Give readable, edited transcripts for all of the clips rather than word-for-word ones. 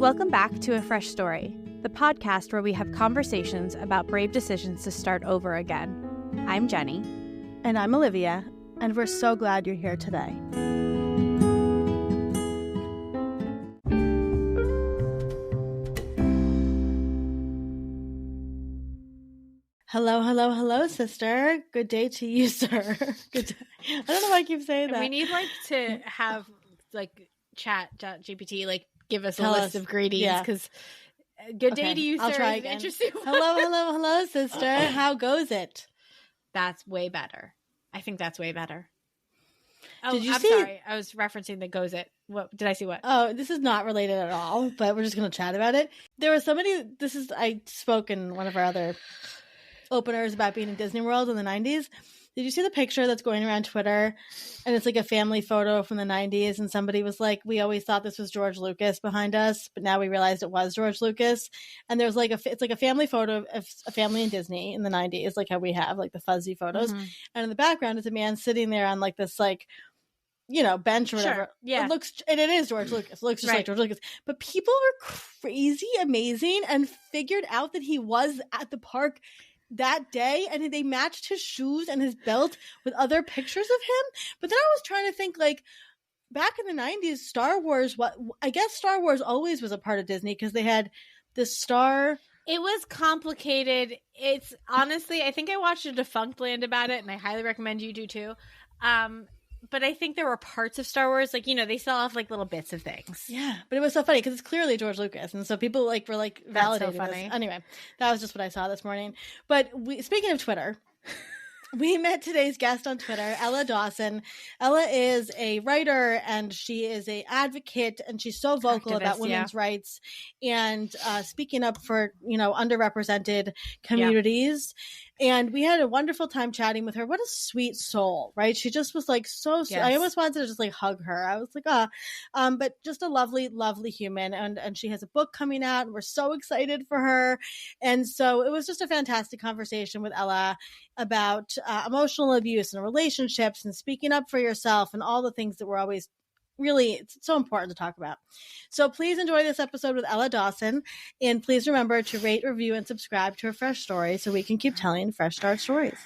Welcome back to A Fresh Story, the podcast where we have conversations about brave decisions to start over again. I'm Jenny. And I'm Olivia, and we're so glad you're here today. Hello, sister. Good day to you, sir. Good day. I don't know why I keep saying that. We need to have chat GPT give us Tell a list us. of greetings because good day to you, I'll sir. try is again. Interesting. Hello, sister. How goes it? That's way better. I think that's way better. Oh, Did you I'm see? sorry. I was referencing the goes it. What did I see? What? Oh, this is not related at all, but we're just going to chat about it. There was somebody, I spoke in one of our other openers about being in Disney World in the 90s. Did you see the picture that's going around Twitter? And it's like a family photo from the 90s. And somebody was like, we always thought this was George Lucas behind us, but now we realized it was George Lucas. And there's it's like a family photo of a family in Disney in the 90s, like how we have the fuzzy photos. Mm-hmm. And in the background is a man sitting there on this bench or whatever. Sure. Yeah. It is George Lucas. It looks just like George Lucas. But people are crazy amazing and figured out that he was at the park that day, and they matched his shoes and his belt with other pictures of him. But then I was trying to think, back in the 90s, Star Wars, I guess Star Wars always was a part of Disney because they had the Star. It was complicated. It's honestly, I think I watched a Defunct Land about it, and I highly recommend you do too. But I think there were parts of Star Wars, they sell off little bits of things. Yeah, but it was so funny because it's clearly George Lucas, and so people were validating That's so funny. this. Anyway, that was just what I saw this morning. But speaking of Twitter, we met today's guest on Twitter, Ella Dawson. Ella is a writer, and she is an advocate, and she's so vocal about women's rights and speaking up for underrepresented communities. Yeah. And we had a wonderful time chatting with her. What a sweet soul, right? She just was so yes. I almost wanted to just hug her. I was but just a lovely, lovely human. And she has a book coming out, and we're so excited for her. And so it was just a fantastic conversation with Ella about emotional abuse and relationships and speaking up for yourself and all the things that we're always it's so important to talk about. So please enjoy this episode with Ella Dawson, and please remember to rate, review, and subscribe to A Fresh Story so we can keep telling Fresh Start stories.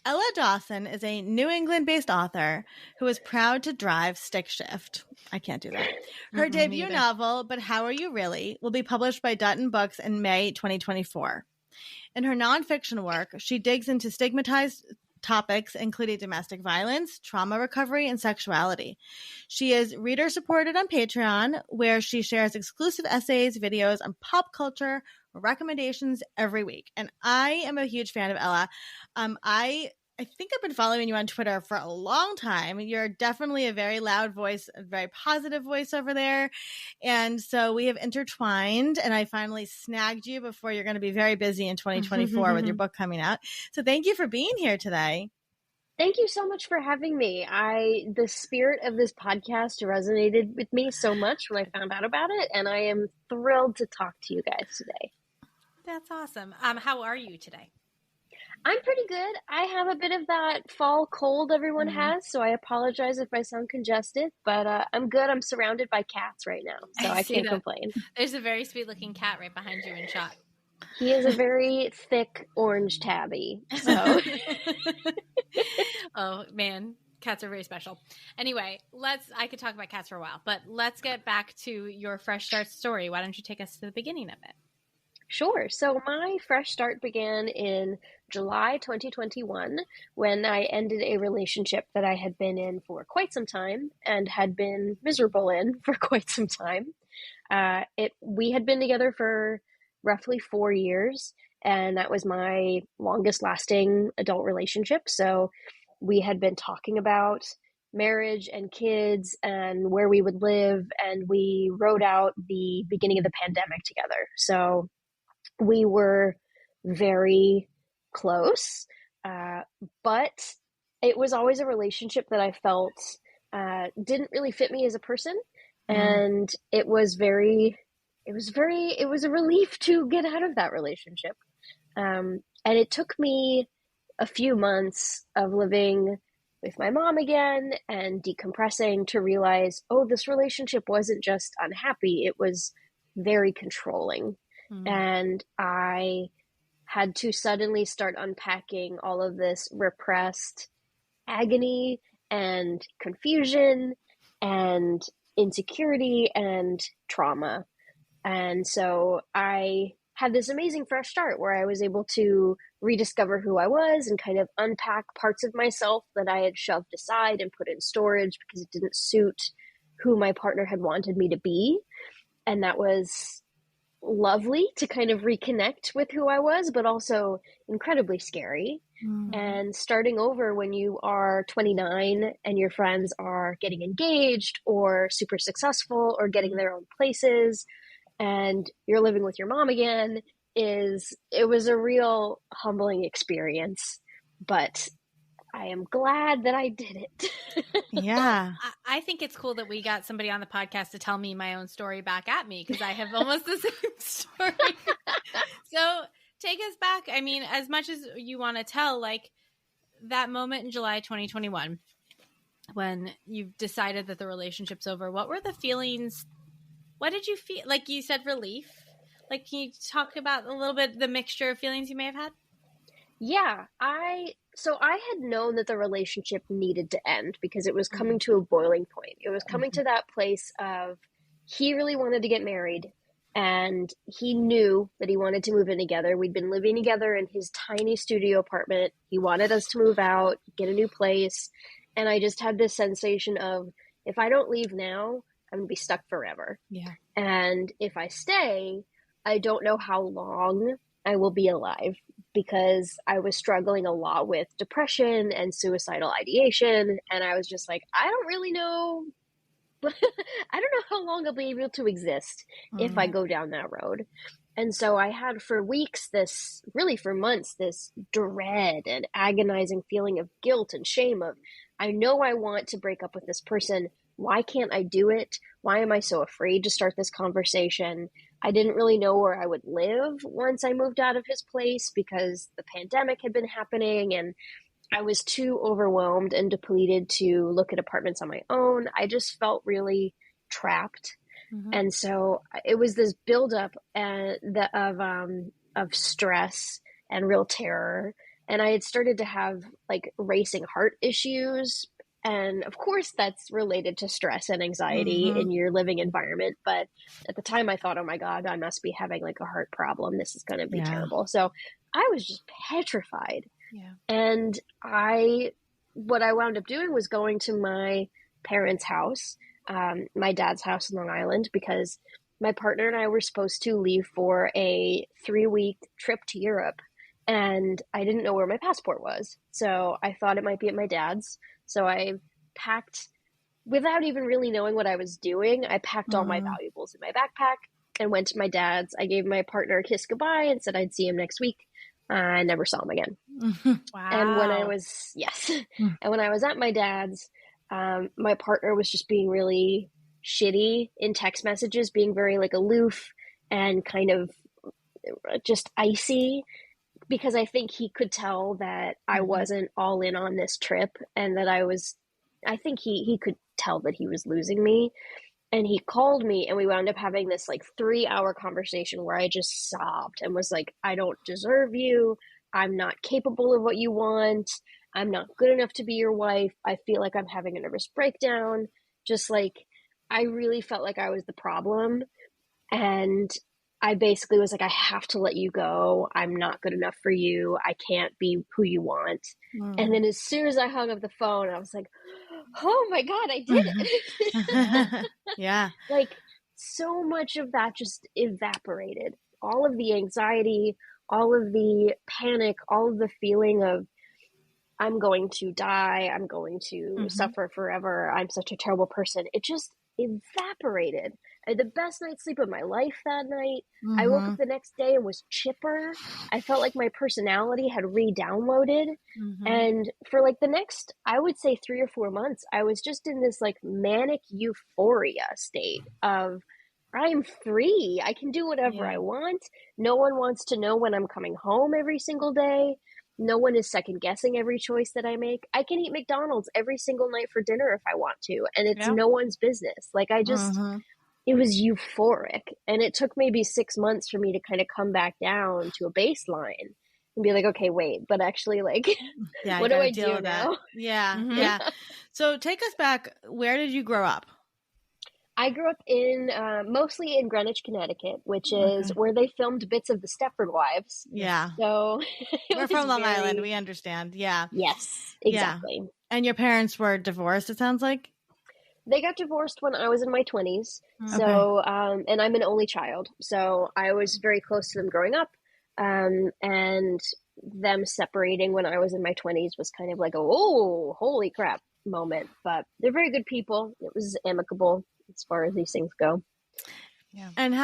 Ella Dawson is a New England-based author who is proud to drive stick shift. I can't do that. Her debut novel, But How Are You Really?, will be published by Dutton Books in May 2024. In her nonfiction work, she digs into stigmatized topics, including domestic violence, trauma recovery, and sexuality. She is reader-supported on Patreon, where she shares exclusive essays, videos, and pop culture recommendations every week. And I am a huge fan of Ella. I think I've been following you on Twitter for a long time. You're definitely a very loud voice, a very positive voice over there. And so we have intertwined, and I finally snagged you before you're going to be very busy in 2024 with your book coming out. So thank you for being here today. Thank you so much for having me. The spirit of this podcast resonated with me so much when I found out about it, and I am thrilled to talk to you guys today. That's awesome. How are you today? I'm pretty good. I have a bit of that fall cold everyone has, so I apologize if I sound congested, but I'm good. I'm surrounded by cats right now, so I can't complain. There's a very sweet-looking cat right behind you in shot. He is a very thick orange tabby, so. Oh, man. Cats are very special. Anyway, I could talk about cats for a while, but let's get back to your Fresh Start story. Why don't you take us to the beginning of it? Sure. So my fresh start began in July 2021 when I ended a relationship that I had been in for quite some time and had been miserable in for quite some time. We had been together for roughly 4 years, and that was my longest lasting adult relationship. So we had been talking about marriage and kids and where we would live, and we wrote out the beginning of the pandemic together. So we were very close, but it was always a relationship that I felt didn't really fit me as a person. And it was a relief to get out of that relationship. And it took me a few months of living with my mom again and decompressing to realize, oh, this relationship wasn't just unhappy, it was very controlling. And I had to suddenly start unpacking all of this repressed agony and confusion and insecurity and trauma. And so I had this amazing fresh start where I was able to rediscover who I was and kind of unpack parts of myself that I had shoved aside and put in storage because it didn't suit who my partner had wanted me to be. And that was lovely to kind of reconnect with who I was, but also incredibly scary. And starting over when you are 29 and your friends are getting engaged or super successful or getting their own places and you're living with your mom again, it was a real humbling experience, but I am glad that I did it. Yeah. I think it's cool that we got somebody on the podcast to tell me my own story back at me, because I have almost the same story. So take us back. I mean, as much as you want to tell, like that moment in July 2021, when you decided that the relationship's over, what were the feelings? What did you feel? Like you said, relief. Like, can you talk about a little bit the mixture of feelings you may have had? Yeah, I had known that the relationship needed to end because it was coming to a boiling point. It was coming to that place of he really wanted to get married and he knew that he wanted to move in together. We'd been living together in his tiny studio apartment. He wanted us to move out, get a new place. And I just had this sensation of, if I don't leave now, I'm going to be stuck forever. Yeah. And if I stay, I don't know how long I will be alive, because I was struggling a lot with depression and suicidal ideation. And I was just like, I don't really know. I don't know how long I'll be able to exist if I go down that road. And so I had for weeks for months, this dread and agonizing feeling of guilt and shame of, I know I want to break up with this person. Why can't I do it? Why am I so afraid to start this conversation? I didn't really know where I would live once I moved out of his place because the pandemic had been happening and I was too overwhelmed and depleted to look at apartments on my own. I just felt really trapped. And so it was this buildup of stress and real terror. And I had started to have like racing heart issues. And of course, that's related to stress and anxiety in your living environment. But at the time, I thought, oh my God, I must be having like a heart problem. This is going to be terrible. So I was just petrified. Yeah. And what I wound up doing was going to my parents' house, my dad's house in Long Island, because my partner and I were supposed to leave for a 3-week trip to Europe. And I didn't know where my passport was. So I thought it might be at my dad's. So I packed, without even really knowing what I was doing, I packed all my valuables in my backpack and went to my dad's. I gave my partner a kiss goodbye and said I'd see him next week. I never saw him again. Wow. And when I was, and when I was at my dad's, my partner was just being really shitty in text messages, being very like aloof and kind of just icy, because I think he could tell that I wasn't all in on this trip and that I think he could tell that he was losing me. And he called me and we wound up having this like 3-hour conversation where I just sobbed and was like, I don't deserve you. I'm not capable of what you want. I'm not good enough to be your wife. I feel like I'm having a nervous breakdown. Just like, I really felt like I was the problem. And I basically was like, I have to let you go. I'm not good enough for you. I can't be who you want. And then as soon as I hung up the phone, I was like, oh my God, I did it. Yeah. Like so much of that just evaporated. All of the anxiety, all of the panic, all of the feeling of I'm going to die. I'm going to suffer forever. I'm such a terrible person. It just evaporated. I had the best night's sleep of my life that night. I woke up the next day and was chipper. I felt like my personality had re-downloaded. And for like the next, I would say 3 or 4 months, I was just in this like manic euphoria state of I'm free. I can do whatever I want. No one wants to know when I'm coming home every single day. No one is second guessing every choice that I make. I can eat McDonald's every single night for dinner if I want to, and it's no one's business. Like I just, it was euphoric, and it took maybe 6 months for me to kind of come back down to a baseline and be like, okay, wait, but actually, like, what do I do now? Yeah. So take us back. Where did you grow up? I grew up in mostly in Greenwich, Connecticut, which is where they filmed bits of the Stepford Wives. Yeah. So we're from Long Island. We understand. Yeah. Yes, exactly. Yeah. And your parents were divorced, it sounds like? They got divorced when I was in my 20s. So, and I'm an only child. So I was very close to them growing up. And them separating when I was in my 20s was kind of like, oh, holy crap moment. But they're very good people. It was amicable as far as these things go. Yeah. And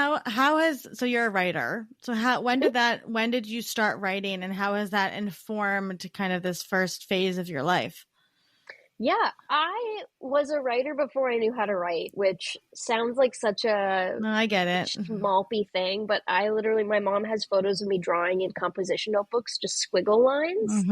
so you're a writer. So when did you start writing, and how has that informed kind of this first phase of your life? Yeah, I was a writer before I knew how to write, which sounds like such a I get it. schmalpy thing, but my mom has photos of me drawing in composition notebooks, just squiggle lines.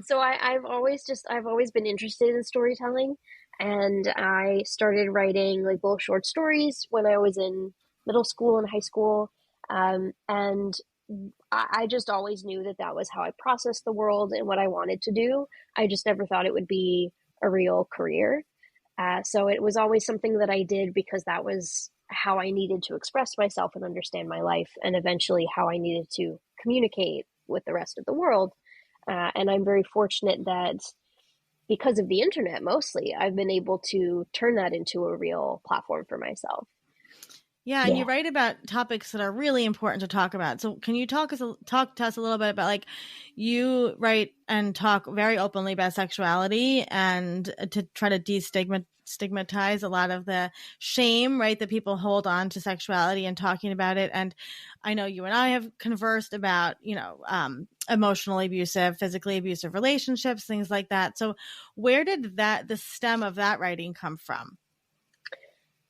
So I've always been interested in storytelling, and I started writing like little short stories when I was in middle school and high school, and I just always knew that was how I processed the world and what I wanted to do. I just never thought it would be a real career. So it was always something that I did because that was how I needed to express myself and understand my life, and eventually how I needed to communicate with the rest of the world. And I'm very fortunate that because of the internet, mostly, I've been able to turn that into a real platform for myself. Yeah, and you write about topics that are really important to talk about. So can you talk to us a little bit about, like, you write and talk very openly about sexuality and to try to destigmatize a lot of the shame, right, that people hold on to sexuality and talking about it. And I know you and I have conversed about, emotionally abusive, physically abusive relationships, things like that. So where did the stem of that writing come from?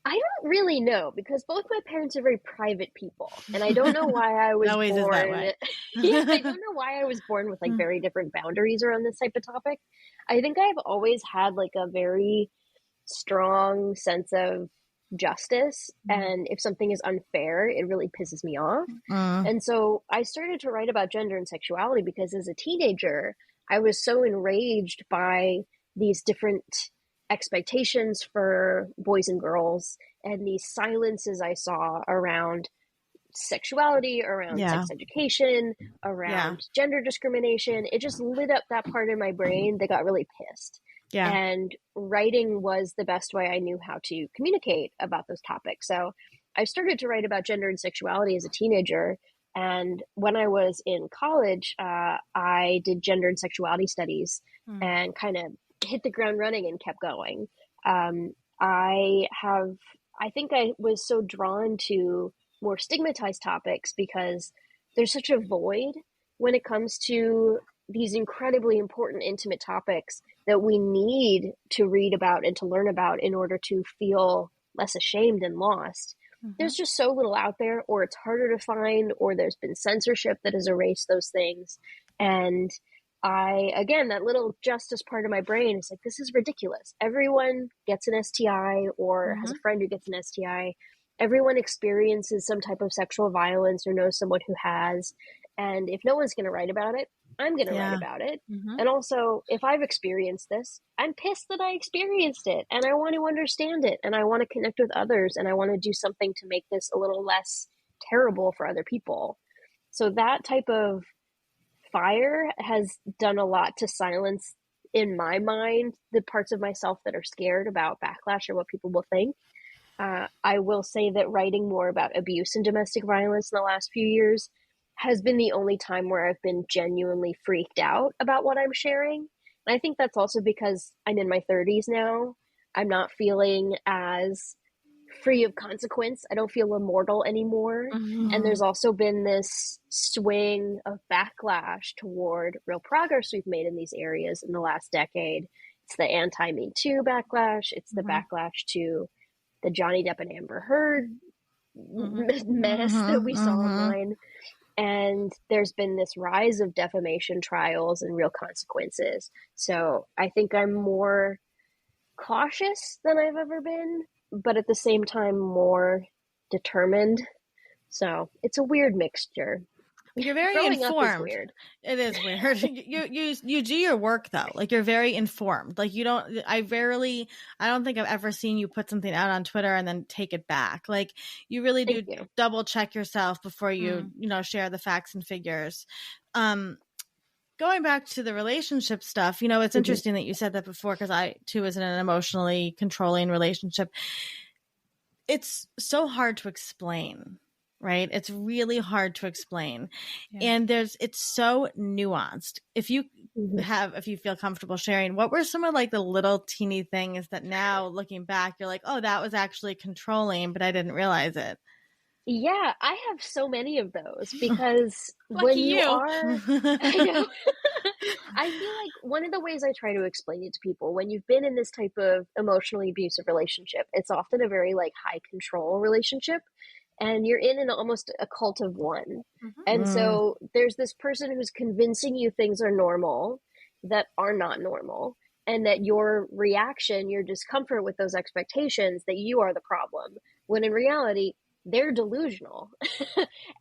I don't really know, because both my parents are very private people, and I don't know why I was always born. Is that way. I don't know why I was born with like very different boundaries around this type of topic. I think I've always had like a very strong sense of justice, and if something is unfair, it really pisses me off. And so I started to write about gender and sexuality because as a teenager, I was so enraged by these different expectations for boys and girls and these silences I saw around sexuality, around sex education, around gender discrimination. It just lit up that part of my brain that got really pissed. And writing was the best way I knew how to communicate about those topics. So I started to write about gender and sexuality as a teenager. And when I was in college, I did gender and sexuality studies and kind of hit the ground running and kept going. I think I was so drawn to more stigmatized topics because there's such a void when it comes to these incredibly important, intimate topics that we need to read about and to learn about in order to feel less ashamed and lost. There's just so little out there, or it's harder to find, or there's been censorship that has erased those things. And again, that little justice part of my brain is like, this is ridiculous. Everyone gets an STI or has a friend who gets an STI. Everyone experiences some type of sexual violence or knows someone who has. And if no one's going to write about it, I'm going to write about it. And also, if I've experienced this, I'm pissed that I experienced it, and I want to understand it, and I want to connect with others, and I want to do something to make this a little less terrible for other people. So that type of fire has done a lot to silence, in my mind, the parts of myself that are scared about backlash or what people will think. I will say that writing more about abuse and domestic violence in the last few years has been the only time where I've been genuinely freaked out about what I'm sharing. And I think that's also because I'm in my 30s now. I'm not feeling as free of consequence. I don't feel immortal anymore. And there's also been this swing of backlash toward real progress we've made in these areas in the last decade. It's the anti-Me Too backlash. It's the backlash to the Johnny Depp and Amber Heard mess that we saw online. And there's been this rise of defamation trials and real consequences. So I think I'm more cautious than I've ever been, but at the same time more determined. So it's a weird mixture. You're very Growing up is informed. weird. It is weird. You do your work though. Like you're very informed. Like I don't think I've ever seen you put something out on Twitter and then take it back. Like you really do double check yourself before you, share the facts and figures. Going back to the relationship stuff, it's interesting that you said that before, because I too was in an emotionally controlling relationship. It's so hard to explain. Right? It's really hard to explain. Yeah. And it's so nuanced. If you feel comfortable sharing, what were some of like the little teeny things that now looking back, you're like, oh, that was actually controlling, but I didn't realize it. Yeah, I have so many of those because when you are, I know. I feel like one of the ways I try to explain it to people, when you've been in this type of emotionally abusive relationship, it's often a very like high control relationship. And you're in almost a cult of one. Mm-hmm. And so there's this person who's convincing you things are normal that are not normal. And that your reaction, your discomfort with those expectations, that you are the problem. When in reality, they're delusional.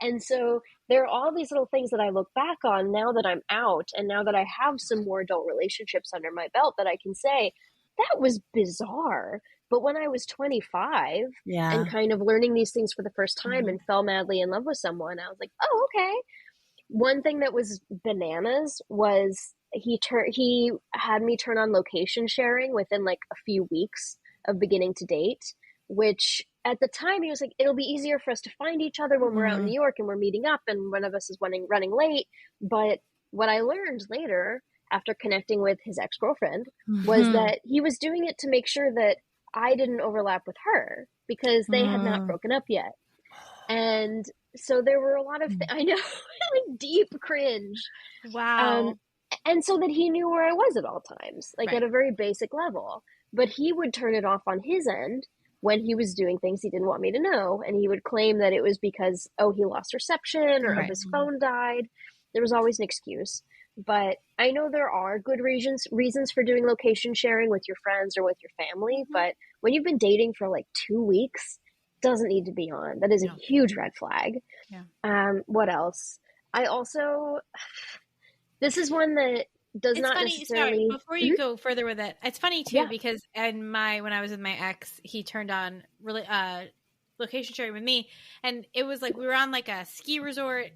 And so there are all these little things that I look back on now that I'm out. And now that I have some more adult relationships under my belt, that I can say, that was bizarre. But when I was 25 and kind of learning these things for the first time and fell madly in love with someone, I was like, oh, okay. One thing that was bananas was he had me turn on location sharing within like a few weeks of beginning to date, which at the time he was like, it'll be easier for us to find each other when we're out in New York and we're meeting up and one of us is running late. But what I learned later after connecting with his ex-girlfriend was that he was doing it to make sure that I didn't overlap with her because they had not broken up yet. And so there were a lot of, I know, like deep cringe. Wow. And so that he knew where I was at all times, like at a very basic level. But he would turn it off on his end when he was doing things he didn't want me to know. And he would claim that it was because, he lost reception or his phone died. There was always an excuse. But I know there are good reasons for doing location sharing with your friends or with your family. But when you've been dating for like 2 weeks, doesn't need to be on. That is a huge red flag. Yeah. What else? I also, this is one that does it's not funny, necessarily. Sorry, before you go further with it, it's funny too because when I was with my ex, he turned on really location sharing with me, and it was like we were on like a ski resort.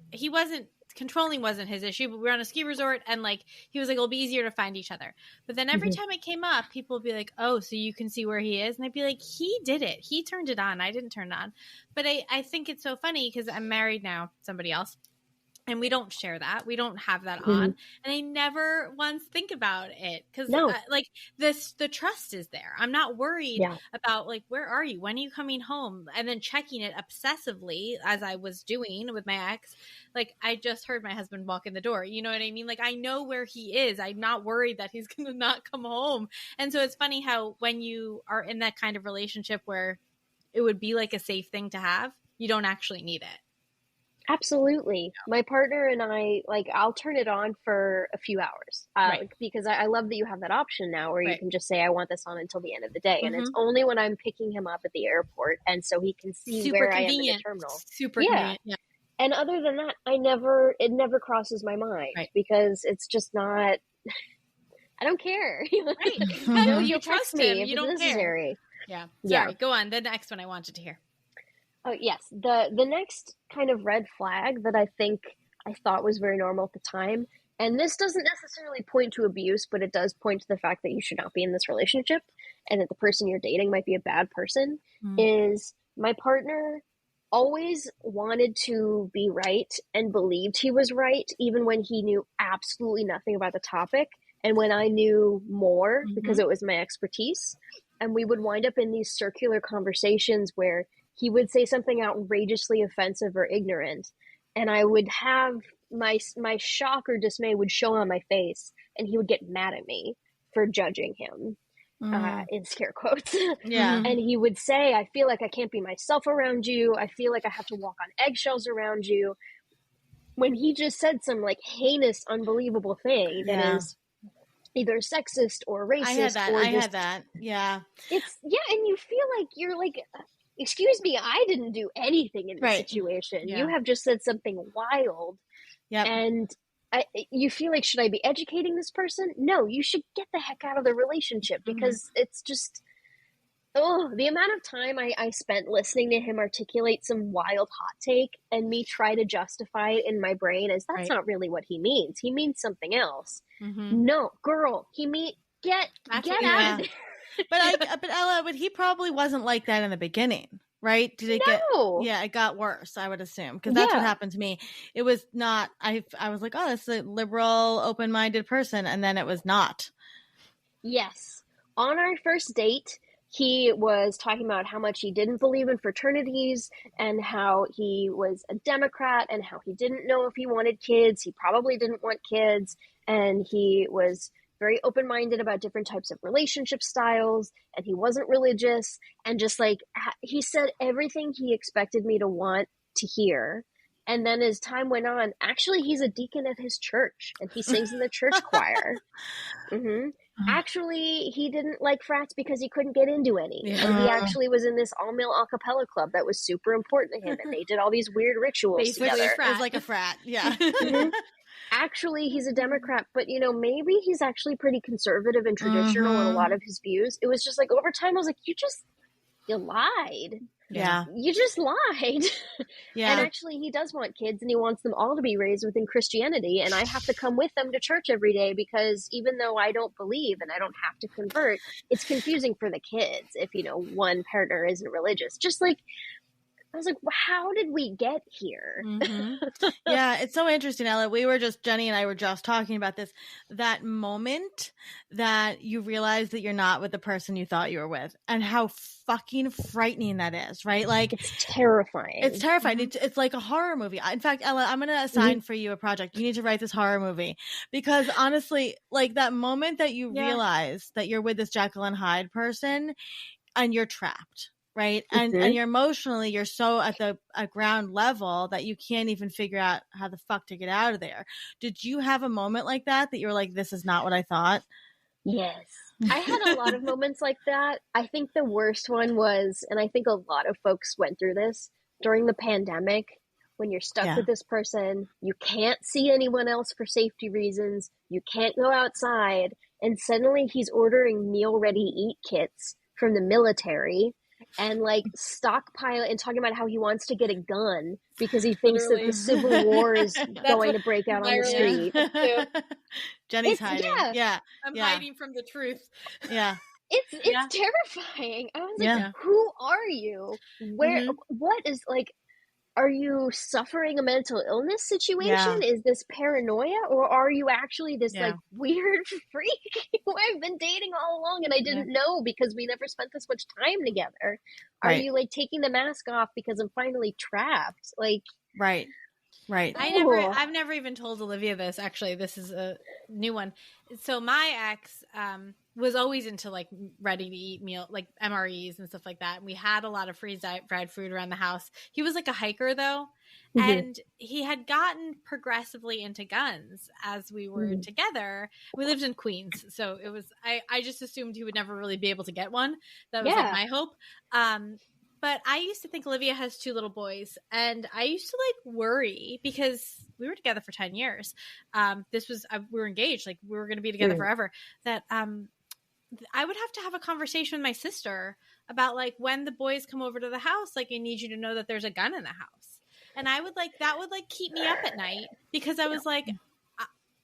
Controlling wasn't his issue, but we were on a ski resort and like he was like, it'll be easier to find each other. But then every time it came up, people would be like, oh, so you can see where he is? And I'd be like, he did it. He turned it on. I didn't turn it on. But I think it's so funny because I'm married now, somebody else. And we don't share that. We don't have that on. And I never once think about it because like the trust is there. I'm not worried about like, where are you? When are you coming home? And then checking it obsessively as I was doing with my ex. Like I just heard my husband walk in the door. You know what I mean? Like I know where he is. I'm not worried that he's going to not come home. And so it's funny how when you are in that kind of relationship where it would be like a safe thing to have, you don't actually need it. Absolutely. My partner and I, like, I'll turn it on for a few hours because I love that you have that option now where you can just say, I want this on until the end of the day. And it's only when I'm picking him up at the airport. And so he can see where I am in the terminal. Super convenient. Yeah. And other than that, it never crosses my mind because it's just not, I don't care. You trust me if you don't necessary. Care. Yeah. Sorry, go on. The next one I wanted to hear. Oh, yes. The next kind of red flag that I think I thought was very normal at the time, and this doesn't necessarily point to abuse, but it does point to the fact that you should not be in this relationship and that the person you're dating might be a bad person, is my partner always wanted to be right and believed he was right, even when he knew absolutely nothing about the topic. And when I knew more because it was my expertise, and we would wind up in these circular conversations where he would say something outrageously offensive or ignorant, and I would have my shock or dismay would show on my face, and he would get mad at me for judging him, in scare quotes. And he would say, I feel like I can't be myself around you. I feel like I have to walk on eggshells around you. when he just said some like heinous, unbelievable thing that is either sexist or racist. I had that. Yeah. It's, and you feel like you're like, excuse me, I didn't do anything in this situation. Yeah. You have just said something wild. Yep. And you feel like, should I be educating this person? No, you should get the heck out of the relationship, because it's just, the amount of time I spent listening to him articulate some wild hot take and me try to justify it in my brain as that's not really what he means. He means something else. No, girl, get out of there. But Ella, he probably wasn't like that in the beginning, right? Did it it got worse, I would assume, because that's what happened to me. It was not, I was like, oh, this is a liberal, open-minded person, and then it was not. Yes. On our first date, he was talking about how much he didn't believe in fraternities and how he was a Democrat and how he didn't know if he wanted kids. He probably didn't want kids. And he was very open-minded about different types of relationship styles, and he wasn't religious, and just like he said everything he expected me to want to hear. And then as time went on, actually he's a deacon at his church and he sings in the church choir. Actually, he didn't like frats because he couldn't get into any. And he actually was in this all-male a cappella club that was super important to him, and they did all these weird rituals together. It was like a frat, Actually, he's a Democrat, but maybe he's actually pretty conservative and traditional in a lot of his views. It was just like, over time, I was like, you lied. Yeah. You just lied. Yeah. And actually, he does want kids, and he wants them all to be raised within Christianity. And I have to come with them to church every day, because even though I don't believe and I don't have to convert, it's confusing for the kids if, one partner isn't religious. Just like, I was like, well, how did we get here? Yeah, it's so interesting, Ella. Jenny and I were just talking about this, that moment that you realize that you're not with the person you thought you were with, and how fucking frightening that is, right? Like, it's terrifying. It's terrifying. It's like a horror movie. In fact, Ella, I'm going to assign for you a project. You need to write this horror movie, because honestly, like that moment that you realize that you're with this Jekyll and Hyde person and you're trapped. Right. And you're so at the ground level that you can't even figure out how the fuck to get out of there. Did you have a moment like that you were like, this is not what I thought? Yes. I had a lot of moments like that. I think the worst one was, and I think a lot of folks went through this during the pandemic, when you're stuck with this person, you can't see anyone else for safety reasons, you can't go outside, and suddenly he's ordering meal ready eat kits from the military. And like stockpile, and talking about how he wants to get a gun because he thinks that the Civil War is going to break out on the street. Jenny's hiding. Yeah. I'm hiding from the truth. Yeah. It's terrifying. I was like, who are you? Where, what is, like, are you suffering a mental illness situation? Is this paranoia? Or are you actually this like weird freak who I've been dating all along and I didn't know because we never spent this much time together? Are you like taking the mask off because I'm finally trapped? Like, right. I've never even told Olivia this. Actually, this is a new one. So my ex was always into like ready to eat meal, like MREs and stuff like that. And we had a lot of fried food around the house. He was like a hiker though. And he had gotten progressively into guns as we were together. We lived in Queens. So it was, I just assumed he would never really be able to get one. That was like my hope. But I used to think Olivia has 2 little boys, and I used to like worry because we were together for 10 years. We were engaged, like we were going to be together forever, that I would have a conversation with my sister about like, when the boys come over to the house, like I need you to know that there's a gun in the house. And I would like, that would like keep me up at night, because I was like,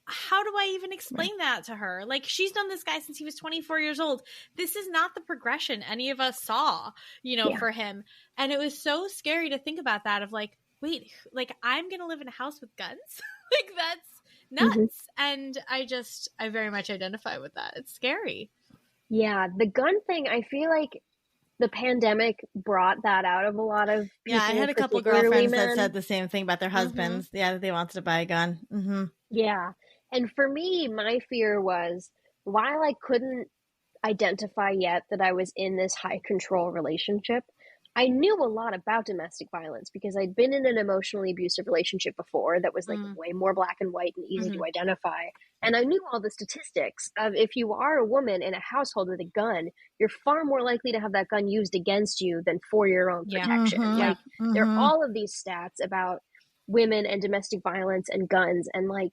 how do I even explain that to her? Like, she's known this guy since he was 24 years old. This is not the progression any of us saw, for him. And it was so scary to think about that, of like, wait, like I'm going to live in a house with guns? Like, that's nuts. And I very much identify with that. It's scary. Yeah. The gun thing, I feel like the pandemic brought that out of a lot of people. Yeah, I had a couple girlfriends that said the same thing about their husbands. Yeah, that they wanted to buy a gun. Yeah. And for me, my fear was, while I couldn't identify yet that I was in this high control relationship, I knew a lot about domestic violence because I'd been in an emotionally abusive relationship before that was like way more black and white and easy to identify. And I knew all the statistics of if you are a woman in a household with a gun, you're far more likely to have that gun used against you than for your own protection. Like there are all of these stats about women and domestic violence and guns, and like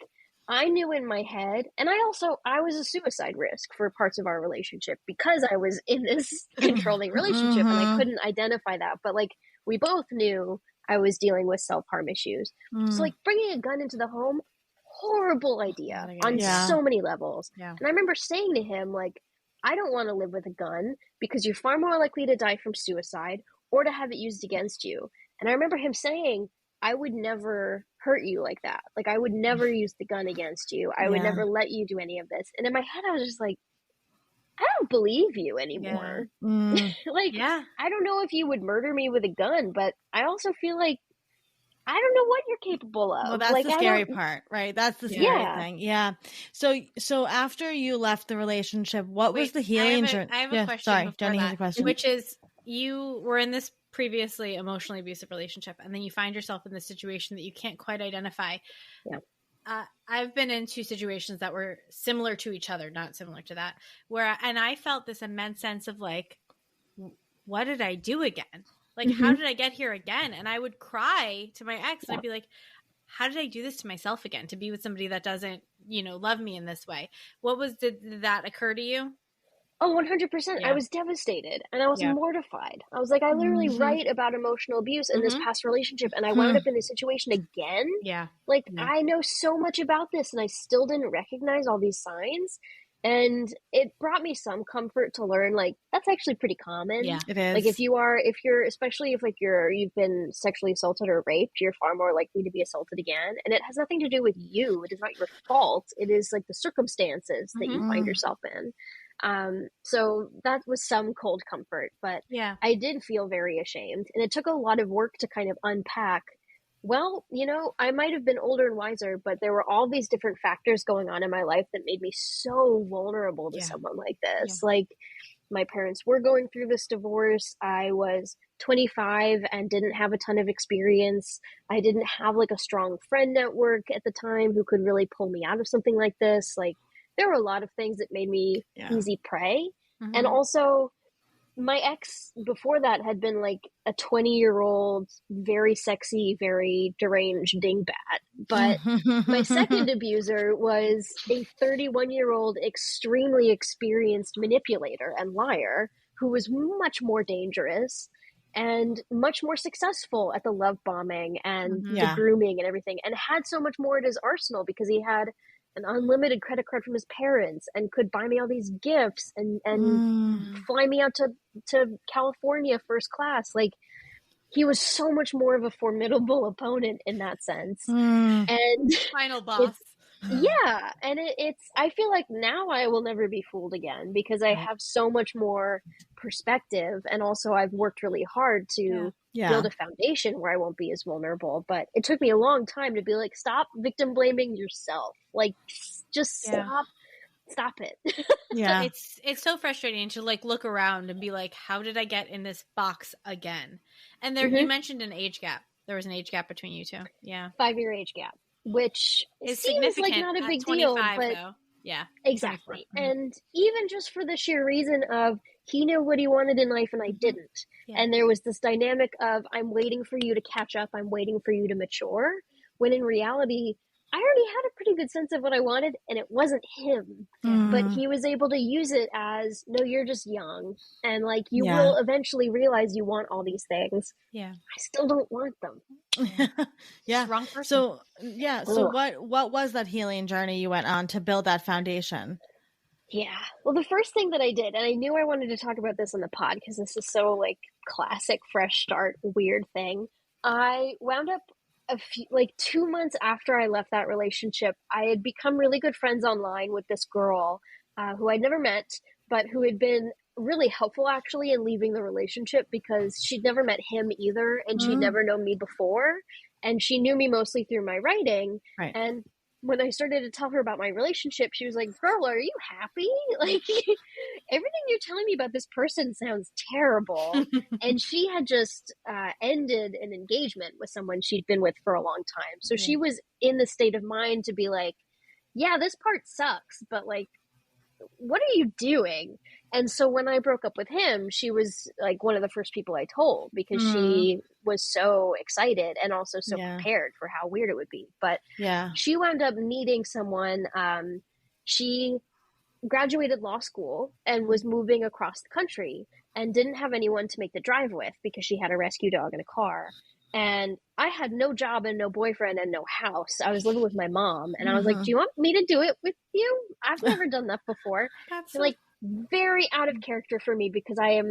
I knew in my head, and I was a suicide risk for parts of our relationship because I was in this controlling relationship and I couldn't identify that. But like we both knew I was dealing with self-harm issues. So like bringing a gun into the home, horrible idea on so many levels. And I remember saying to him, like, I don't want to live with a gun because you're far more likely to die from suicide or to have it used against you. And I remember him saying, I would never hurt you like that. Like, I would never use the gun against you. I would never let you do any of this. And in my head, I was just like, I don't believe you anymore. Like, I don't know if you would murder me with a gun, but I also feel like I don't know what you're capable of. Well, that's like, the scary part, right? That's the scary thing. Yeah. So after you left the relationship, what was the healing journey? I have a question. Sorry, Jenny has a question. Which is, you were in this previously emotionally abusive relationship, and then you find yourself in this situation that you can't quite identify. I've been in two situations that were similar to each other, not similar to that, and I felt this immense sense of like, what did I do again? Like, how did I get here again? And I would cry to my ex and I'd be like, how did I do this to myself again? To be with somebody that doesn't, love me in this way. Did that occur to you? Oh, 100%. I was devastated and I was mortified. I was like, I literally write about emotional abuse in this past relationship and I wound up in this situation again. Like, I know so much about this and I still didn't recognize all these signs. And it brought me some comfort to learn, like, that's actually pretty common. Yeah, it is. Like, especially if you've been sexually assaulted or raped, you're far more likely to be assaulted again. And it has nothing to do with you. It is not your fault. It is like the circumstances that you find yourself in. So that was some cold comfort, but I did feel very ashamed. And it took a lot of work to kind of unpack, well, I might have been older and wiser, but there were all these different factors going on in my life that made me so vulnerable to someone like this. Like, my parents were going through this divorce. I was 25 and didn't have a ton of experience. I didn't have like a strong friend network at the time who could really pull me out of something like this. Like, there were a lot of things that made me easy prey. And also, my ex before that had been like a 20-year-old, very sexy, very deranged dingbat. But my second abuser was a 31-year-old, extremely experienced manipulator and liar who was much more dangerous and much more successful at the love bombing and the grooming and everything, and had so much more at his arsenal because he had an unlimited credit card from his parents and could buy me all these gifts and fly me out to California first class. Like, he was so much more of a formidable opponent in that sense. And final boss. And I feel like now I will never be fooled again because I have so much more perspective, and also I've worked really hard to build a foundation where I won't be as vulnerable. But it took me a long time to be like, stop victim blaming yourself. Like, just stop it. It's so frustrating to like look around and be like, how did I get in this box again? And there you mentioned an age gap. There was an age gap between you two. 5-year age gap, which is seems like not a big deal, but though. Exactly. And even just for the sheer reason of he knew what he wanted in life and I didn't. And there was this dynamic of, I'm waiting for you to catch up. I'm waiting for you to mature. When in reality, I already had a pretty good sense of what I wanted, and it wasn't him. But he was able to use it as, no, you're just young. And like, you will eventually realize you want all these things. I still don't want them. Wrong person. So what was that healing journey you went on to build that foundation? Well, the first thing that I did, and I knew I wanted to talk about this on the pod because this is so like classic fresh start weird thing. I wound up 2 months after I left that relationship, I had become really good friends online with this girl who I'd never met, but who had been really helpful actually in leaving the relationship because she'd never met him either, and she'd never known me before, and she knew me mostly through my writing. And when I started to tell her about my relationship, she was like, girl, are you happy? Like, everything you're telling me about this person sounds terrible. And she had just ended an engagement with someone she'd been with for a long time. So she was in the state of mind to be like, yeah, this part sucks, but like, what are you doing? And so when I broke up with him, she was like one of the first people I told, because she was so excited and also so prepared for how weird it would be. But she wound up needing someone. She graduated law school and was moving across the country and didn't have anyone to make the drive with because she had a rescue dog and a car. And I had no job and no boyfriend and no house. I was living with my mom, and I was like, do you want me to do it with you? I've never done that before. Like, very out of character for me, because I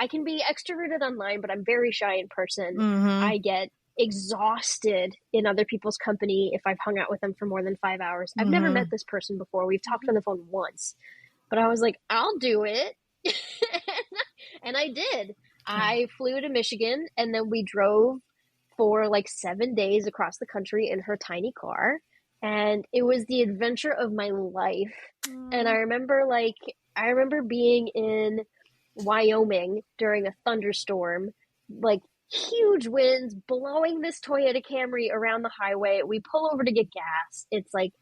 can be extroverted online, but I'm very shy in person. I get exhausted in other people's company if I've hung out with them for more than 5 hours. I've never met this person before. We've talked on the phone once, but I was like, I'll do it. And I did. I flew to Michigan, and then we drove for like 7 days across the country in her tiny car. And it was the adventure of my life. And I remember being in Wyoming during a thunderstorm, like huge winds blowing this Toyota Camry around the highway. We pull over to get gas. It's like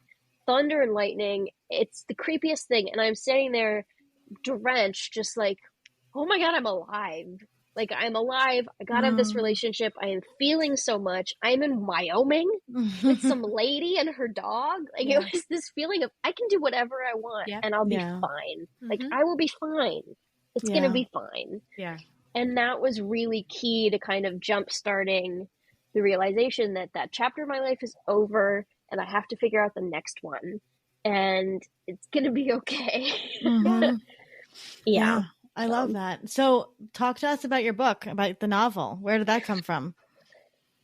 thunder and lightning. It's the creepiest thing. And I'm sitting there drenched, just like, oh my God, I'm alive. Like, I'm alive. I got out of this relationship. I am feeling so much. I'm in Wyoming with some lady and her dog. Like, it was this feeling of, I can do whatever I want and I'll be fine. Like, I will be fine. It's going to be fine. Yeah. And that was really key to kind of jump starting the realization that that chapter of my life is over and I have to figure out the next one. And it's going to be okay. Yeah. I love that. So talk to us about your book, about the novel. Where did that come from?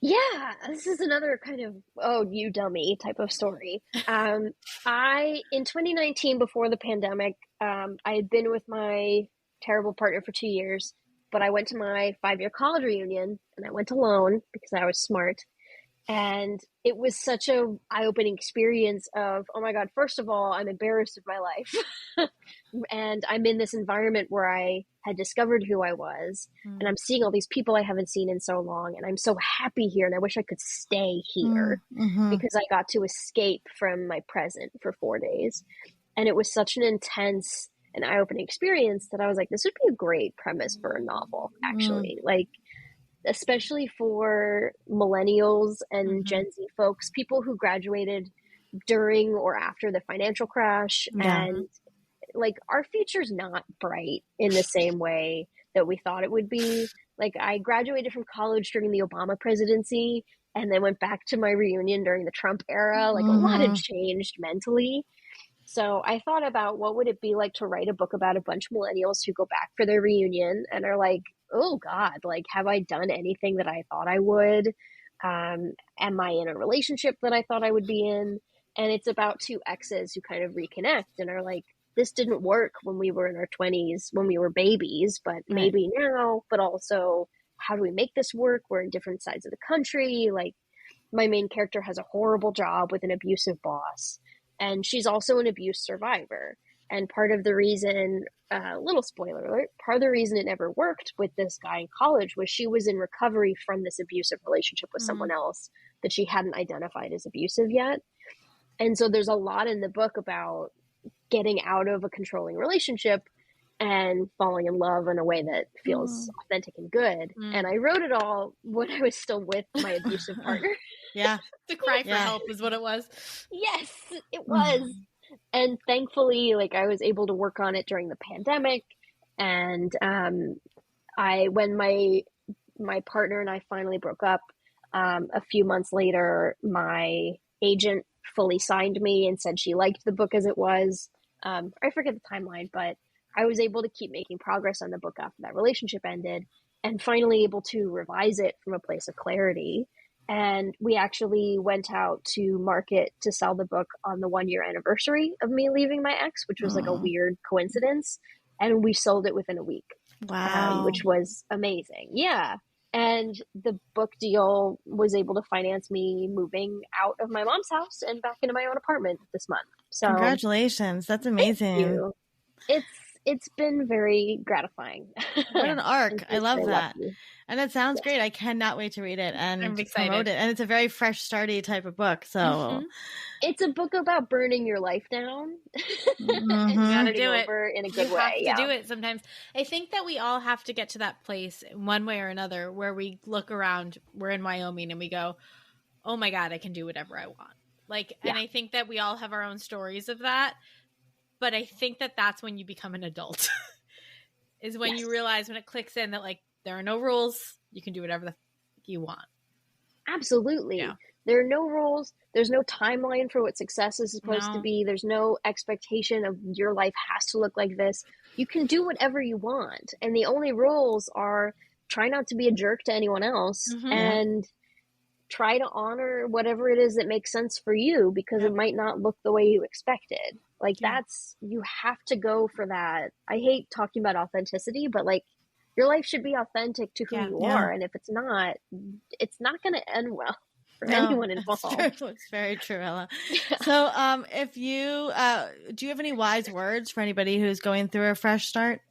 Yeah, this is another kind of, oh, you dummy type of story. In 2019, before the pandemic, I had been with my terrible partner for 2 years, but I went to my 5-year college reunion, and I went alone because I was smart. And it was such a eye-opening experience of, oh my God, first of all, I'm embarrassed of my life. And I'm in this environment where I had discovered who I was. And I'm seeing all these people I haven't seen in so long. And I'm so happy here. And I wish I could stay here because I got to escape from my present for 4 days. And it was such an intense and eye-opening experience that I was like, this would be a great premise for a novel, actually. Like, especially for millennials and Gen Z folks, people who graduated during or after the financial crash. And like, our future's not bright in the same way that we thought it would be. Like, I graduated from college during the Obama presidency and then went back to my reunion during the Trump era. Like, a lot had changed mentally. So I thought about what would it be like to write a book about a bunch of millennials who go back for their reunion and are like, oh God, like, have I done anything that I thought I would? Am I in a relationship that I thought I would be in? And it's about two exes who kind of reconnect and are like, this didn't work when we were in our 20s, when we were babies, but maybe now, but also how do we make this work? We're in different sides of the country. Like, my main character has a horrible job with an abusive boss, and she's also an abuse survivor. And part of the reason, little spoiler alert, part of the reason it never worked with this guy in college was she was in recovery from this abusive relationship with someone else that she hadn't identified as abusive yet. And so there's a lot in the book about getting out of a controlling relationship and falling in love in a way that feels authentic and good. And I wrote it all when I was still with my abusive partner. To cry for help is what it was. Yes, it was. And thankfully, like, I was able to work on it during the pandemic. And when my partner and I finally broke up, a few months later, my agent fully signed me and said she liked the book as it was. I forget the timeline, but I was able to keep making progress on the book after that relationship ended, and finally able to revise it from a place of clarity. And we actually went out to market to sell the book on the 1-year anniversary of me leaving my ex, which was like a weird coincidence. And we sold it within a week. Wow. Which was amazing. Yeah. And the book deal was able to finance me moving out of my mom's house and back into my own apartment this month. So congratulations. That's amazing. thank you. It's been very gratifying. What an arc. I love that. Lucky. And it sounds great. I cannot wait to read it and I'm to excited. promote it. And it's a very fresh, starty type of book. So It's a book about burning your life down. Mhm. And Gotta starting do it. over in a good You way. have to do it sometimes. I think that we all have to get to that place one way or another where we look around, we're in Wyoming and we go, oh my God, I can do whatever I want. Like, and I think that we all have our own stories of that. But I think that that's when you become an adult is when you realize when it clicks in that like, there are no rules. You can do whatever the f- you want. Absolutely. Yeah. There are no rules. There's no timeline for what success is supposed to No. be. There's no expectation of your life has to look like this. You can do whatever you want. And the only rules are try not to be a jerk to anyone else and try to honor whatever it is that makes sense for you because it might not look the way you expected. Like that's, you have to go for that. I hate talking about authenticity, but like your life should be authentic to who you are. And if it's not going to end well for anyone involved. It's very true, Ella. So if you, do you have any wise words for anybody who's going through a fresh start?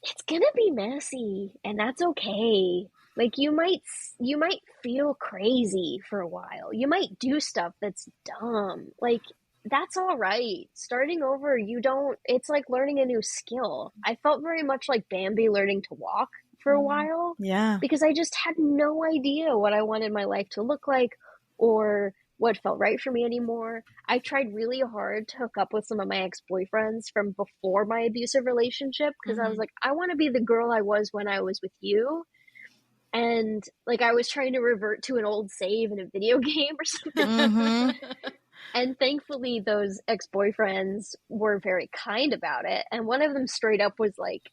It's going to be messy and that's okay. Like you might feel crazy for a while. You might do stuff that's dumb. Like that's all right. Starting over, it's like learning a new skill. I felt very much like Bambi learning to walk for a while. Yeah. Because I just had no idea what I wanted my life to look like or what felt right for me anymore. I tried really hard to hook up with some of my ex-boyfriends from before my abusive relationship because I was like, I want to be the girl I was when I was with you. And like I was trying to revert to an old save in a video game or something. And thankfully those ex-boyfriends were very kind about it. And one of them straight up was like,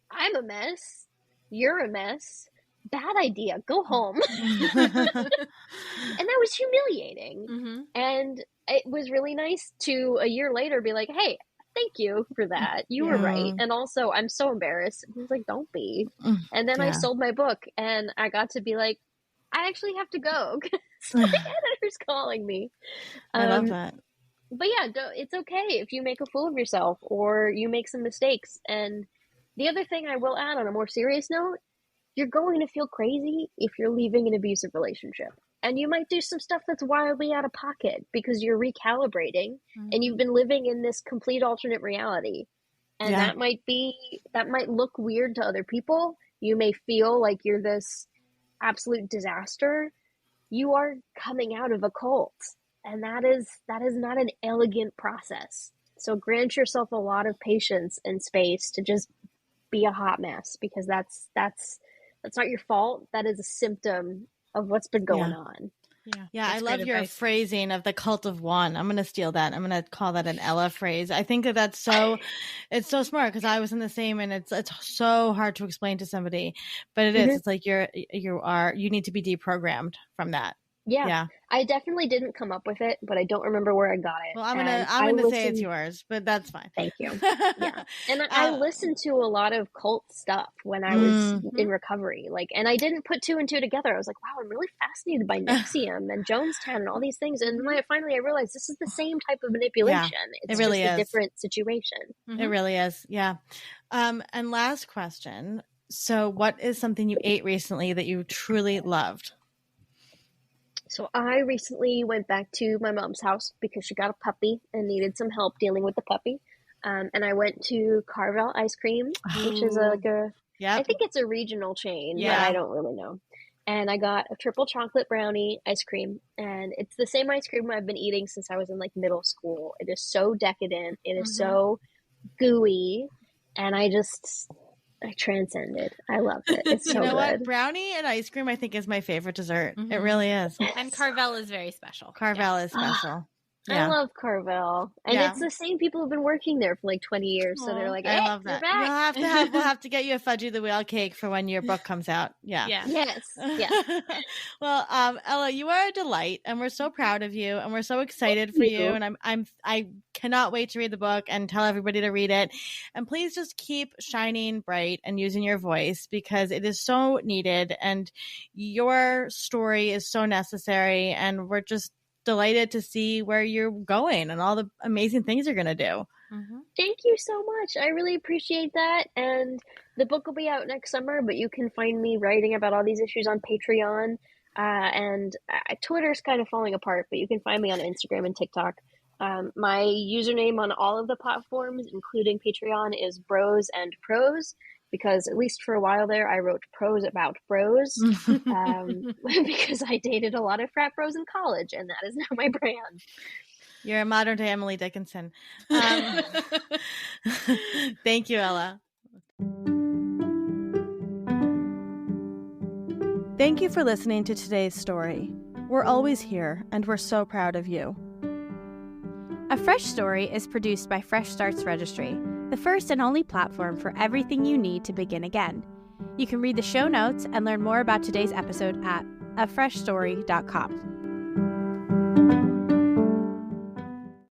I'm a mess. You're a mess. Bad idea. Go home. And that was humiliating. And it was really nice to a year later be like, hey, thank you for that. You were right. And also, I'm so embarrassed. And he was like, don't be. And then I sold my book and I got to be like, I actually have to go because my editor's calling me. I love that. But yeah, it's okay if you make a fool of yourself or you make some mistakes. And the other thing I will add on a more serious note, you're going to feel crazy if you're leaving an abusive relationship. And you might do some stuff that's wildly out of pocket because you're recalibrating and you've been living in this complete alternate reality. And that might look weird to other people. You may feel like you're this absolute disaster. You are coming out of a cult. And that is not an elegant process. So grant yourself a lot of patience and space to just be a hot mess because that's not your fault. That is a symptom of what's been going on. Yeah, I love your phrasing of the cult of one. I'm going to steal that. I'm going to call that an Ella phrase. I think that's so, it's so smart because I was in the same, and it's so hard to explain to somebody, but it is. It's like you need to be deprogrammed from that. Yeah. I definitely didn't come up with it, but I don't remember where I got it. Well, I'm gonna say it's yours, but that's fine. Thank you. Yeah. And I listened to a lot of cult stuff when I was in recovery. And I didn't put two and two together. I was like, wow, I'm really fascinated by Nexium and Jonestown and all these things. And then finally I realized this is the same type of manipulation. It's really just is a different situation. It really is. Yeah. And last question. So what is something you ate recently that you truly loved? So I recently went back to my mom's house because she got a puppy and needed some help dealing with the puppy. And I went to Carvel Ice Cream, which is I think it's a regional chain, but I don't really know. And I got a triple chocolate brownie ice cream. And it's the same ice cream I've been eating since I was in middle school. It is so decadent. It is so gooey. And I transcended. I loved it. It's so you know good. What? Brownie and ice cream, I think, is my favorite dessert. It really is. And Carvel is very special. Carvel is special. Yeah. I love Carvel, and Yeah. it's the same people who've been working there for like 20 years. So they're like, I "Hey, love you're that. back." We'll have to get you a Fudgy the Whale cake for when your book comes out. Yeah. Yeah. Yes, yes. Well, Ella, you are a delight, and we're so proud of you, and we're so excited for you. And I cannot wait to read the book and tell everybody to read it. And please just keep shining bright and using your voice, because it is so needed, and your story is so necessary. And we're just delighted to see where you're going and all the amazing things you're going to do. Mm-hmm. Thank you so much. I really appreciate that. And the book will be out next summer, but you can find me writing about all these issues on Patreon. Twitter's kind of falling apart, but you can find me on Instagram and TikTok. My username on all of the platforms, including Patreon, is Bros and Pros, because at least for a while there, I wrote prose about bros, because I dated a lot of frat bros in college, and that is now my brand. You're a modern day Emily Dickinson. Thank you, Ella. Thank you for listening to today's story. We're always here, and we're so proud of you. A Fresh Story is produced by Fresh Starts Registry, the first and only platform for everything you need to begin again. You can read the show notes and learn more about today's episode at afreshstory.com.